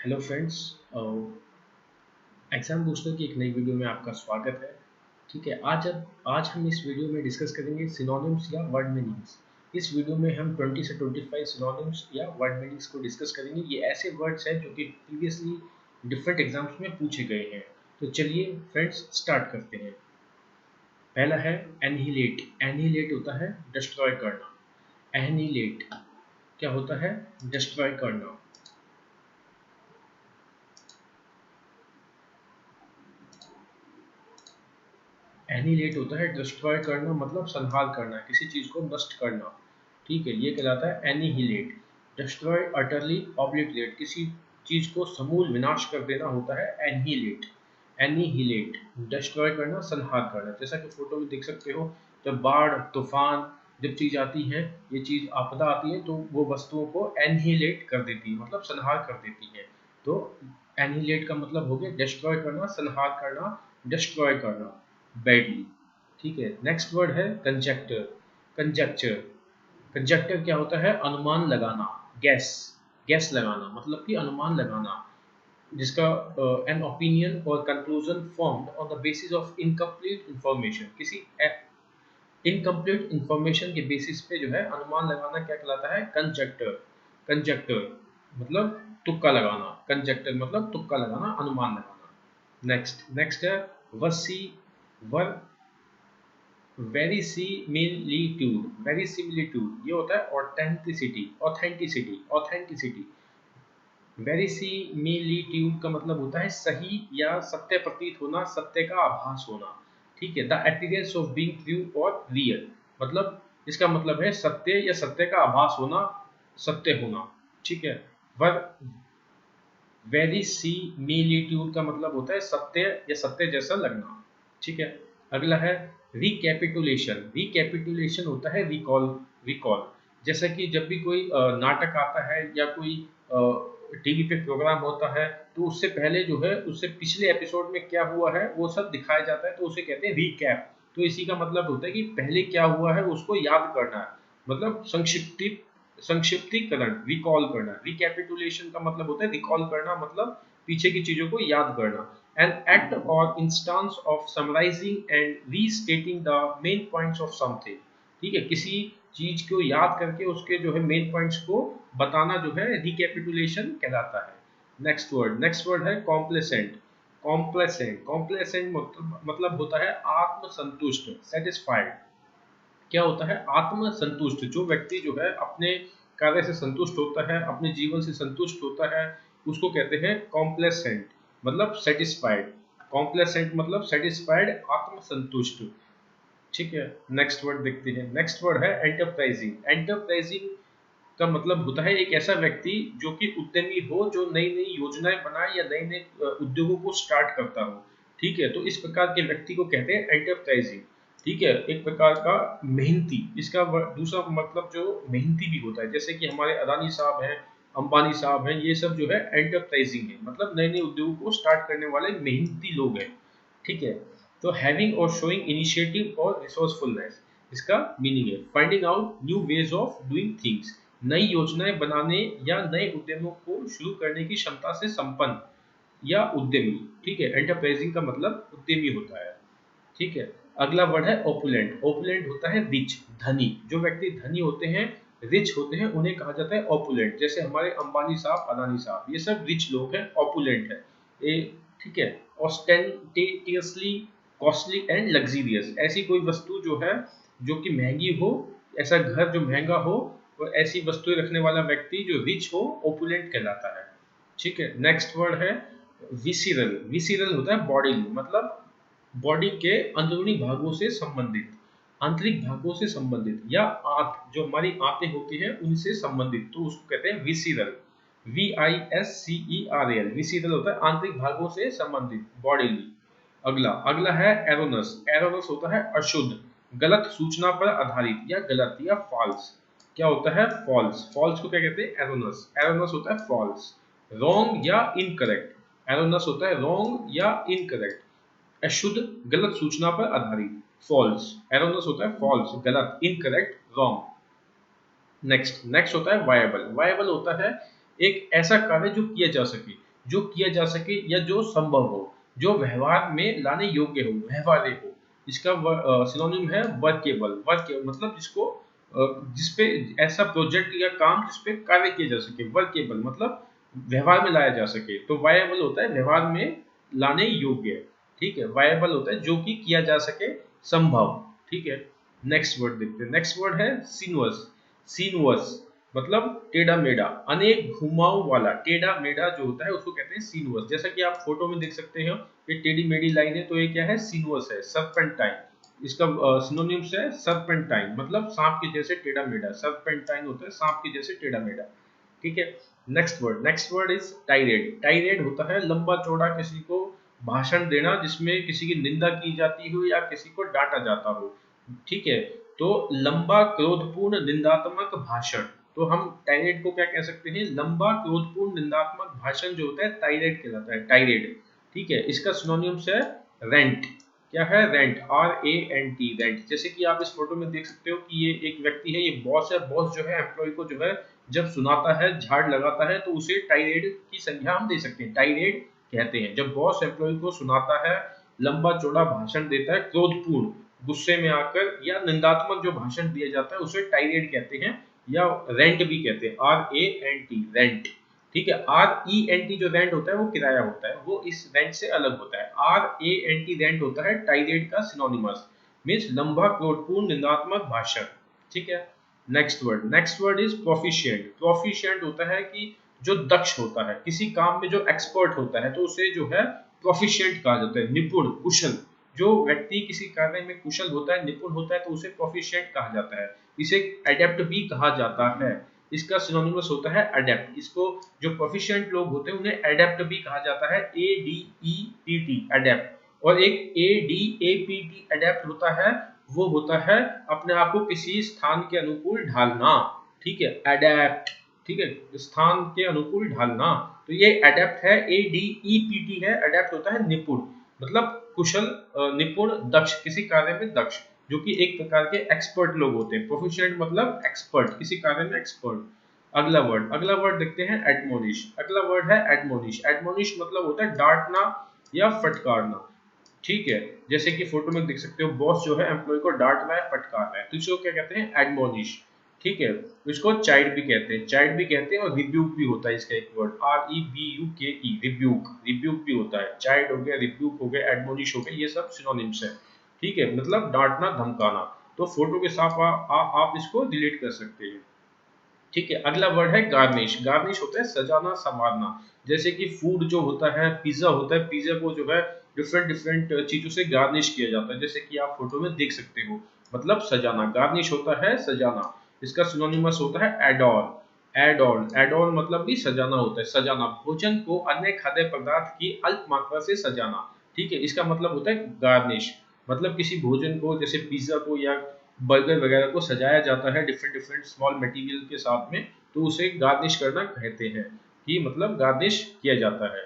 Hello friends. Exam booster की एक नई वीडियो में आपका स्वागत है। ठीक है, आज हम इस वीडियो में डिस्कस करेंगे सिनोनिम्स या वर्ड मीनिंग्स। इस वीडियो में हम 20 से 25 सिनोनिम्स या वर्ड मीनिंग्स को डिस्कस करेंगे। ये ऐसे वर्ड्स हैं जो कि प्रीवियसली डिफरेंट एग्जाम्स में पूछे गए हैं। तो चलिए फ्रेंड्स स्टार्ट करते हैं। पहला है एनहिलेट। एनहिलेट होता है डिस्ट्रॉय करना। एनहिलेट क्या होता है? डिस्ट्रॉय करना। एनिलेट होता है डिस्ट्रॉय करना, मतलब संहार करना, किसी चीज को नष्ट करना। ठीक है, ये कहलाता है एनिहिलेट। डिस्ट्रॉय, अटरली, ऑब्लिटरेट, किसी चीज को समूल विनाश कर देना होता है एनिहिलेट। एनिहिलेट डिस्ट्रॉय करना, संहार करना। जैसा कि फोटो में देख सकते हो, जब बाढ़ तूफान जब चीज आती है, ये चीज आपदा आती है, तो वो वस्तुओं को एनिहिलेट कर देती है, मतलब संहार कर देती है। तो एनिहिलेट का मतलब हो गया डिस्ट्रॉय करना, संहार करना, डिस्ट्रॉय करना बैडली। ठीक है, नेक्स्ट वर्ड है कंजेक्टर। कंजेक्चर। कंजेक्टर क्या होता है? अनुमान लगाना, गैस। गैस लगाना मतलब कि अनुमान लगाना, जिसका एन ओपिनियन और conclusion formed on the basis of incomplete information. किसी इनकम्प्लीट इंफॉर्मेशन के बेसिस पे जो है अनुमान लगाना क्या कहलाता है? कंजेक्टर। कंजेक्टर मतलब तुक्का लगाना। कंजेक्टर मतलब तुक्का लगाना, अनुमान लगाना। नेक्स्ट नेक्स्ट है वसी वर वेरिसिमिलिट्यूड। वेरिसिमिलिट्यूड ये होता है ऑथेंटिसिटी। Authenticity authenticity. वेरिसिमिलिट्यूड का मतलब होता है सही या सत्य प्रतीत होना, सत्य का आभास होना। ठीक है, the appearance of being true और रियल, मतलब इसका मतलब है सत्य या सत्य का आभास होना, सत्य होना। ठीक है, वर वेरिसिमिलिट्यूड का मतलब होता है सत्य या सत्य जैसा लगना। ठीक है, अगला है रिकैपिटुलेशन। रिकैपिटुलेशन होता है रिकॉल। रिकॉल, जैसा कि जब भी कोई नाटक आता है या कोई टीवी पे प्रोग्राम होता है, तो उससे पहले जो है, उससे पिछले एपिसोड में क्या हुआ है वो सब दिखाया जाता है, तो उसे कहते हैं रिकैप। तो इसी का मतलब होता है कि पहले क्या हुआ है उसको याद करना है, मतलब संक्षिप्तीकरण, रिकॉल करना। रिकैपिटुलेशन का मतलब होता है रिकॉल करना, मतलब पीछे की चीजों को याद करना। An act or instance of summarising and restating the main points of something. ठीक है, किसी चीज को याद करके उसके जो है मेन पॉइंट्स को बताना जो है रिकैपिटुलेशन कहलाता है। नेक्स्ट वर्ड है कॉम्प्लेसेंट। कॉम्प्लेसेंट कॉम्प्लेसेंट मतलब होता है आत्मसंतुष्ट, सेटिस्फाइड। क्या होता है? आत्म संतुष्ट। जो व्यक्ति जो है अपने कार्य से संतुष्ट होता है, अपने जीवन से संतुष्ट होता है, उसको कहते हैं कॉम्प्लेसेंट, मतलब सेटिस्फाइड। कॉम्प्लेसेंट मतलब सेटिस्फाइड, आत्म संतुष्ट। ठीक है, नेक्स्ट वर्ड देखते हैं। नेक्स्ट वर्ड है एंटरप्राइजिंग। एंटरप्राइजिंग का मतलब होता है एक ऐसा व्यक्ति जो कि उद्यमी हो, जो नई नई योजनाएं बनाए या नए नए उद्योगों को स्टार्ट करता हो। ठीक है, तो इस प्रकार के व्यक्ति को कहते हैं एंटरप्राइजिंग। ठीक है, एक प्रकार का मेहनती। इसका दूसरा मतलब जो मेहनती भी होता है, जैसे कि हमारे अदानी साहब हैं, अंबानी साहब हैं, ये सब जो है एंटरप्राइजिंग है, मतलब नए नए उद्योगों को स्टार्ट करने वाले मेहनती लोग हैं। ठीक है, तो हैविंग और शोइंग इनिशिएटिव और रिसोर्सफुलनेस, इसका मीनिंग है finding out new ways of doing things. नई योजनाएं बनाने या नए उद्यमों को शुरू करने की क्षमता से संपन्न या उद्यमी। ठीक है, एंटरप्राइजिंग का मतलब उद्यमी होता है। ठीक है, अगला वर्ड है ओपुलेंट। ओपुलेंट होता है रिच, धनी। जो व्यक्ति धनी होते हैं, रिच होते हैं, उन्हें कहा जाता है ओपुलेंट। जैसे हमारे अंबानी साहब, अदानी साहब, ये सब रिच लोग हैं, ओपुलेंट है ये। ठीक है, ऑस्टेंटेटियसली, कॉस्टली एंड लग्जरियस, ऐसी कोई वस्तु जो है जो कि महंगी हो, ऐसा घर जो महंगा हो, और ऐसी वस्तुएं रखने वाला व्यक्ति जो रिच हो, ओपुलेंट कहलाता है। ठीक है, नेक्स्ट वर्ड है विसिरल। विसिरल होता है बॉडी, मतलब बॉडी के अंदरूनी भागों से संबंधित, आंतरिक भागों से संबंधित, या आंत, जो हमारी आंतें होती हैं उनसे संबंधित, तो उसको कहते हैं विसिरल। VISCERAL। विसिरल होता है आंतरिक भागों से संबंधित, बॉडीली। अगला अगला है एरोनस। एरोनस होता है अशुद्ध, गलत सूचना पर आधारित, या गलत या फॉल्स। क्या होता है? फॉल्स। फॉल्स को क्या कहते हैं? एरोनस। एरोनस होता है फॉल्स, रॉन्ग या इनकरेक्ट। एरोनस होता है रॉन्ग या इनकरेक्ट, अशुद्ध, गलत सूचना पर आधारित। फॉल्स, एरोनस होता है फॉल्स, गलत, इनकरेक्ट, रॉन्ग। नेक्स्ट नेक्स्ट होता है वायबल। वायबल होता है एक ऐसा कार्य जो किया जा सके, जो किया जा सके या जो संभव हो, जो व्यवहार में लाने योग्य हो, व्यवहार्य हो। इसका सिनोनिम है वर्केबल। वर्क मतलब जिसको जिसपे ऐसा प्रोजेक्ट या काम जिसपे कार्य किया जा सके, वर्केबल मतलब व्यवहार में लाया जा सके। तो वायबल होता है व्यवहार में लाने योग्य, ठीक है। वायबल होता है जो कि किया जा सके, संभव, ठीक है। नेक्स्ट वर्ड देखते हैं। नेक्स्ट वर्ड है सीनुअस। सीनुअस मतलब टेढ़ा मेढ़ा, अनेक घुमाव वाला। टेढ़ा मेढ़ा जो होता है उसको कहते हैं सीनुअस। जैसा कि आप फोटो में देख सकते हो, ये टेढ़ी मेढ़ी लाइन है, तो ये क्या है, सीनुअस है, सर्पेंटाइन। इसका सिनोनिम्स है सर्पेंटाइन मतलब सांप के जैसे टेढ़ा मेढ़ा। सर्पेंटाइन होता है सांप के जैसे टेढ़ा मेढ़ा, ठीक है। Next word is tired. Tired होता है लंबा चौड़ा किसी को भाषण देना जिसमें किसी की निंदा की जाती हो या किसी को डांटा जाता हो, ठीक है। तो लंबा क्रोधपूर्ण निंदात्मक भाषण, तो हम टाइरेड को क्या कह सकते हैं, लंबा क्रोधपूर्ण निंदात्मक भाषण जो होता है टाइरेड कहलाता है, टाइरेड, ठीक है। इसका सिनोनिम्स है रेंट। क्या है, रेंट, RANT, रेंट। जैसे कि आप इस फोटो में देख सकते हो कि ये एक व्यक्ति है, ये बॉस है। बॉस जो है एम्प्लॉय को जो है जब सुनाता है, झाड़ लगाता है, तो उसे टाइरेड की संज्ञा हम दे सकते हैं, टाइरेड कहते हैं। जब बॉस एम्प्लॉय को सुनाता है, लंबा चौड़ा भाषण देता है, क्रोधपूर्ण, गुस्से में आकर, या निंदात्मक जो भाषण दिया जाता है उसे टाइरेड कहते हैं, या रेंट भी कहते हैं, RANT, रेंट, ठीक है। RENT जो रेंट होता है वो किराया होता है, वो इस रेंट से अलग होता है। RANT रेंट होता है टाइरेड का सिनोनिमस, मीन्स लंबा क्रोधपूर्ण निंदात्मक भाषण, ठीक है। Next word is proficient. Proficient होता है कि जो दक्ष होता है किसी काम में, जो एक्सपर्ट होता है, तो उसे जो है प्रोफिशिएंट कहा जाता है, निपुण, कुशल। जो व्यक्ति किसी कार्य में कुशल होता है, निपुण होता है, तो उसे प्रोफिशिएंट कहा जाता है। इसे एडेप्ट भी कहा जाता है। इसका सिनोनिमस होता है एडेप्ट। इसको जो प्रोफिशिएंट लोग होते हैं उन्हें एडेप्ट भी कहा जाता है, ADEPT, एडेप्ट। और एक ADAPT एडेप्ट होता है, वो होता है अपने आप को किसी स्थान के अनुकूल ढालना, ठीक है, एडेप्ट, ठीक है, स्थान के अनुकूल ढालना। तो ये एडेप्ट है, ADEPT है, एडेप्ट होता है निपुण, मतलब कुशल, निपुण, दक्ष, किसी कार्य में दक्ष, जो कि एक प्रकार के एक्सपर्ट लोग होते हैं। प्रोफिशिएंट मतलब एक्सपर्ट, किसी कार्य में एक्सपर्ट। अगला वर्ड देखते हैं, एडमोनिश। अगला वर्ड है एडमोनिश। एडमोनिश मतलब होता है डांटना या फटकारना, ठीक है। जैसे कि फोटो में देख सकते हो, बॉस जो है एम्प्लॉय को डांट रहा है, फटकार रहा है, तो इसको क्या कहते हैं, एडमोनिश, ठीक है। इसको चाइल्ड भी कहते हैं, चाइल्ड भी कहते हैं, और रिब्यूक भी होता है इसका एक वर्ड, REBUKE, रिब्यूक। रिब्यूक भी होता है, चाइल्ड हो गया, रिब्यूक हो गया, एडमोनिश हो गया, ये सब सिनोनिम्स है, ठीक है, मतलब डांटना, धमकाना। तो फोटो के साथ आप इसको रिलेट कर सकते हैं, ठीक है। अगला वर्ड है गार्निश। गार्निश होता है सजाना, संवारना। जैसे कि फूड जो होता है, पिज्जा होता है, पिज्जा को जो है डिफरेंट डिफरेंट चीजों से गार्निश किया जाता है, जैसे कि आप फोटो में देख सकते हो, मतलब सजाना। गार्निश होता है सजाना। इसका सिनोनिमस होता है एडॉर्न। एडॉर्न, एडॉर्न मतलब भी सजाना होता है, सजाना, भोजन को अन्य खाद्य पदार्थ की अल्प मात्रा से सजाना, ठीक है। इसका मतलब होता है गार्निश, मतलब किसी भोजन को, जैसे पिज्जा को या बर्गर वगैरह को सजाया जाता है डिफरेंट डिफरेंट स्मॉल मटेरियल के साथ में, तो उसे गार्निश करना कहते हैं, कि मतलब गार्निश किया जाता है,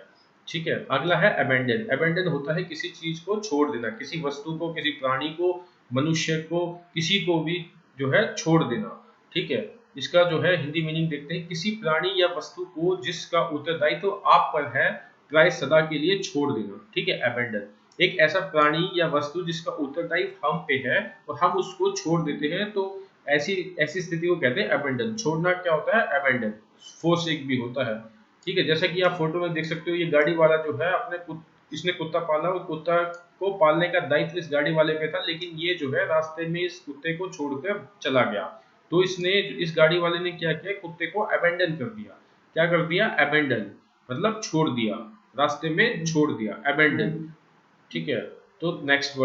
ठीक है। अगला है अबेंडन। अबेंडन होता है किसी चीज को छोड़ देना, किसी वस्तु को, किसी प्राणी को, मनुष्य को, किसी को भी जो है छोड़ देना, ठीक है। इसका जो है हिंदी मीनिंग देखते हैं, किसी प्राणी या वस्तु को जिसका उत्तरदायित्व तो आप पर है, प्राय सदा के लिए छोड़ देना, ठीक है, अबेंडन। एक ऐसा प्राणी या वस्तु जिसका उत्तरदायित्व हम पे है और हम उसको छोड़ देते हैं, तो ऐसी ऐसी स्थिति को कहते हैं अबेंडन। छोड़ना क्या होता है, अबेंडन। फोरसेक भी होता है, ठीक है। जैसा कि आप फोटो में देख सकते हो, ये गाड़ी वाला जो है इसने कुत्ता पाला, और कुत्ता को पालने का दायित्व इस गाड़ी वाले पे था, लेकिन ये जो है रास्ते में इस कुत्ते को छोड़कर चला गया। तो इस गाड़ी वाले ने क्या किया, कुत्ते को अबेंडन कर दिया। क्या कर दिया, अबेंडन मतलब छोड़ दिया, रास्ते में छोड़ दिया, अबेंडन, ठीक है। तो नेक्स्ट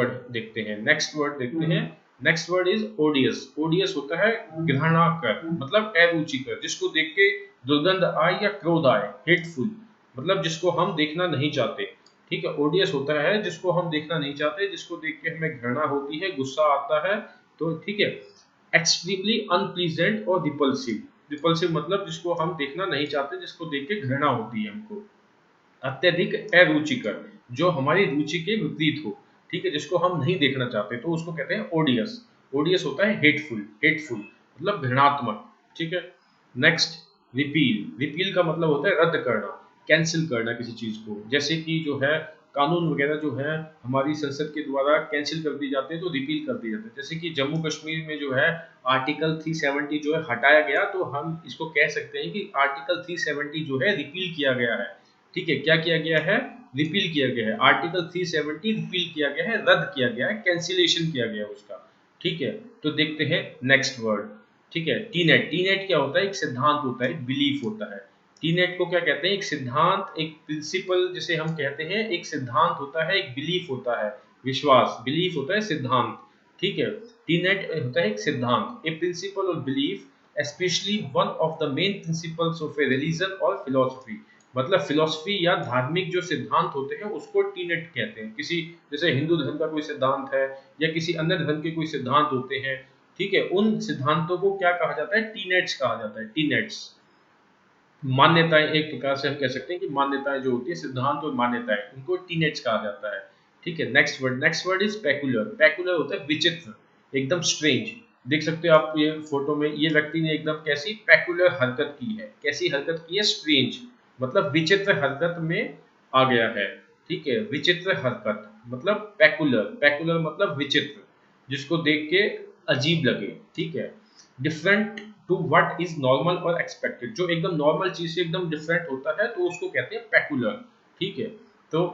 वर्ड इज ओडियस। ओडियस होता है घृणाकर, मतलब अरुचिकर, जिसको देख के दुर्गंध आए या क्रोध आए, हेटफुल, मतलब जिसको हम देखना नहीं चाहते, ठीक है। ओडियस होता है जिसको हम देखना नहीं चाहते, जिसको देख के हमें घृणा होती है, गुस्सा आता है, तो ठीक है। एक्सट्रीमली अनप्लीजेंट और रिपल्सिव। रिपल्सिव मतलब जिसको हम देखना नहीं चाहते, जिसको देख के घृणा होती है हमको। अत्यधिक अरुचिकर, जो हमारी रुचि के विपरीत हो, ठीक है, जिसको हम नहीं देखना चाहते, तो उसको कहते हैं ओडियस। ओडियस होता है हेटफुल, हेटफुल मतलब घृणात्मक, ठीक है। Next, repeal. रिपील का मतलब होता है रद्द करना। कैंसिल करना किसी चीज को, जैसे कि जो है कानून वगैरह जो है हमारी संसद के द्वारा कैंसिल कर दिए जाते हैं, तो रिपील कर दिए जाते हैं। जैसे कि जम्मू कश्मीर में जो है आर्टिकल 370 जो है हटाया गया, तो हम इसको कह सकते हैं कि आर्टिकल 370 जो है रिपील किया गया है। ठीक है, क्या किया गया है? रिपील किया गया है। आर्टिकल 370 रिपील किया गया है, रद्द किया गया है, कैंसिलेशन किया गया है उसका। ठीक है, तो देखते हैं नेक्स्ट वर्ड। ठीक है, टीनेट। टीनेट क्या होता है? एक सिद्धांत होता है, एक बिलीफ होता है। टीनेट को क्या कहते हैं? एक सिद्धांत, एक प्रिंसिपल जिसे हम कहते हैं। एक सिद्धांत होता है, एक बिलीफ होता है, विश्वास। बिलीफ होता है सिद्धांत। ठीक है, टीनेट होता है एक सिद्धांत, ए प्रिंसिपल और belief, specially one of the main principles of A religion और फिलोसफी। मतलब फिलोसफी या धार्मिक जो सिद्धांत होते हैं उसको टीनेट कहते हैं। किसी, जैसे हिंदू धर्म का कोई सिद्धांत है या किसी अन्य धर्म के कोई सिद्धांत होते हैं, ठीक है, उन सिद्धांतों को क्या कहा जाता है? टीनेट्स कहा जाता है। टीनेट्स मान्यताएं, एक प्रकार से हम कह सकते हैं कि मान्यताएं जो होती है, सिद्धांत और मान्यताएं, उनको टीनेट्स कहा जाता है। ठीक है, next word. Next word is peculiar. Peculiar होता है विचित्र, एकदम स्ट्रेंज। देख सकते हो आप ये फोटो में, ये व्यक्ति ने एकदम कैसी पेकुलर हरकत की है। कैसी हरकत की है? स्ट्रेंज, मतलब विचित्र हरकत में आ गया है। ठीक है, विचित्र हरकत मतलब पेकुलर। पेकुलर मतलब विचित्र, जिसको देख के अजीब लगे। ठीक है, different to what is normal और एक्सपेक्टेड, जो एकदम नॉर्मल चीज से एकदम डिफरेंट होता है, तो उसको कहते हैं पेकुलर। ठीक है, तो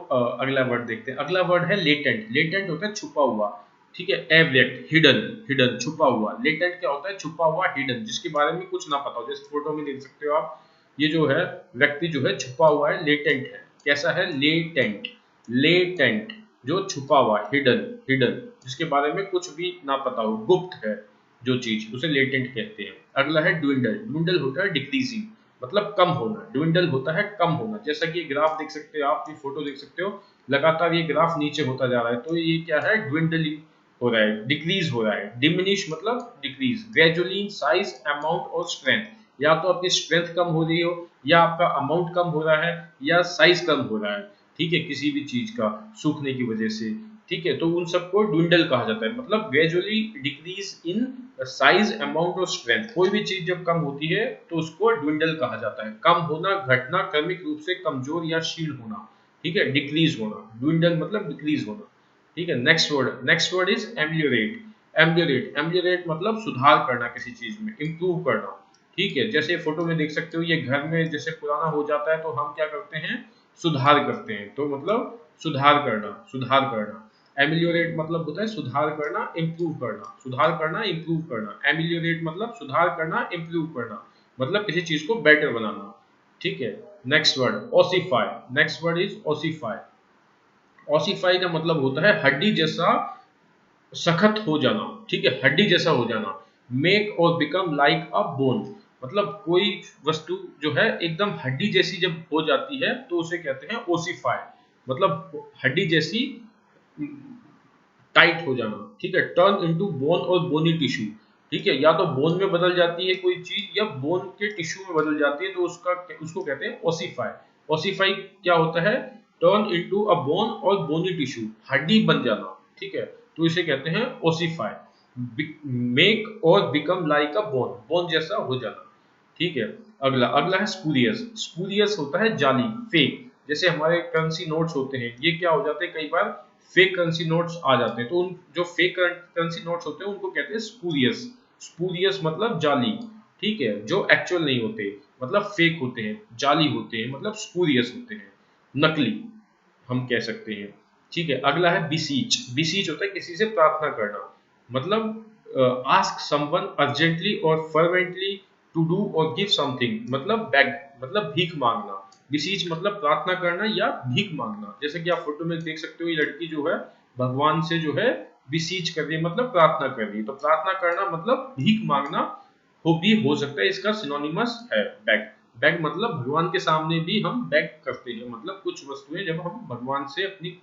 अगला वर्ड देखते हैं। अगला वर्ड है लेटेंट। लेटेंट होता है छुपा हुआ। ठीक है, एब्जेक्ट, हिडन। हिडन छुपा हुआ। लेटेंट क्या होता है? छुपा हुआ, हिडन, जिसके बारे में कुछ ना पता हो। जैसे फोटो में देख सकते हो आप, ये जो है व्यक्ति जो है छुपा हुआ है, लेटेंट है। कैसा है? लेटेंट। लेटेंट, जो छुपा हुआ, हिडन। हिडन, जिसके बारे में कुछ भी ना पता हो, गुप्त है जो चीज, उसे लेटेंट कहते हैं। अगला है ड्विंडल। ड्विंडल होता है डिक्रीजिंग, मतलब कम होना। ड्विंडल होता है कम होना। जैसा कि ग्राफ देख सकते हो आप, ये फोटो देख सकते हो, लगातार ये ग्राफ नीचे होता जा रहा है, तो ये क्या है? ड्विंडलिंग हो रहा है, डिक्रीज हो रहा है। डिमिनिश मतलब decrease. Gradually in size, amount और स्ट्रेंथ, या तो आपकी स्ट्रेंथ कम हो रही हो, या आपका अमाउंट कम हो रहा है, या साइज कम हो रहा है। ठीक है, किसी भी चीज का सूखने की वजह से। ठीक है, तो उन सबको ड्विंडल कहा जाता है, मतलब gradually decrease in size, amount और स्ट्रेंथ। कोई भी चीज जब कम होती है तो उसको ड्विंडल कहा जाता है। कम होना, घटना, क्रमिक रूप से कमजोर या क्षीण होना। ठीक है, डिक्रीज होना, ड्विंडल मतलब डिक्रीज होना। ठीक है, next word. Next word is ameliorate. Ameliorate. Ameliorate मतलब सुधार करना किसी चीज में, इंप्रूव करना। ठीक है, जैसे फोटो में देख सकते हो, ये घर में जैसे पुराना हो जाता है तो हम क्या करते हैं? सुधार करते हैं। तो मतलब सुधार करना, सुधार करना। एमिलियोरेट मतलब होता है सुधार करना, इम्प्रूव करना। सुधार करना, इम्प्रूव करना। एमिलियोरेट मतलब सुधार करना, इम्प्रूव करना, मतलब किसी चीज को बेटर बनाना। ठीक है, next word ossify. Next word is ossify. Ossify का मतलब होता है हड्डी जैसा सख्त हो जाना। ठीक है, हड्डी जैसा हो जाना। मेक और बिकम लाइक अ बोन, मतलब कोई वस्तु जो है एकदम हड्डी जैसी जब हो जाती है तो उसे कहते हैं ओसिफाई, मतलब हड्डी जैसी टाइट हो जाना। ठीक है, टर्न इनटू बोन और बोनी टिश्यू। ठीक है, या तो बोन में बदल जाती है कोई चीज, या बोन के टिश्यू में बदल जाती है, तो उसको कहते हैं ओसिफाई। ओसिफाई क्या होता है? टर्न इनटू अ बोन और बोनी टिश्यू, हड्डी बन जाना। ठीक है, तो इसे कहते हैं ओसिफाई। मेक और बिकम लाइक अ बोन, बोन जैसा हो जाना। ठीक है, अगला। अगला है स्पूरियस। स्पूरियस होता है जाली, फेक। जैसे हमारे करेंसी नोट्स होते हैं, ये क्या हो जाते हैं? कई बार फेक करेंसी नोट्स आ जाते हैं, तो उन जो फेक करेंसी नोट्स होते हैं उनको कहते हैं स्पूरियस। स्पूरियस मतलब जाली। ठीक है, जो एक्चुअल नहीं होते, मतलब फेक होते हैं, जाली होते हैं, मतलब स्पूरियस होते हैं, नकली हम कह सकते हैं। ठीक है, अगला है बिसीच। बिसीच होता है किसी से प्रार्थना करना, मतलब आस्क समवन अर्जेंटली और फर्वेंटली टू डू और गिव समथिंग, मतलब बेग, मतलब भीख मांगना। बिसीच मतलब प्रार्थना करना या भीख मांगना। जैसे कि आप फोटो में देख सकते हो, ये लड़की जो है भगवान से जो है बिसीच कर रही है, मतलब प्रार्थना कर रही है। तो प्रार्थना करना मतलब भीख मांगना हो सकता है, इसका सिनोनिमस है बेग। बेग मतलब भगवान के सामने भी हम बेग करते हैं, मतलब कुछ वस्तुएं जब हम भगवान से अपनी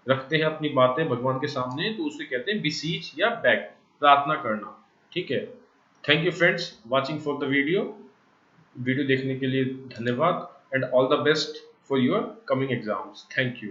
रखते हैं, अपनी बातें भगवान के सामने, तो उसे कहते हैं बिसीच या बेग, प्रार्थना करना। ठीक है, thank you friends watching for the video. Video देखने के लिए धन्यवाद, and all the best for your coming exams. Thank you.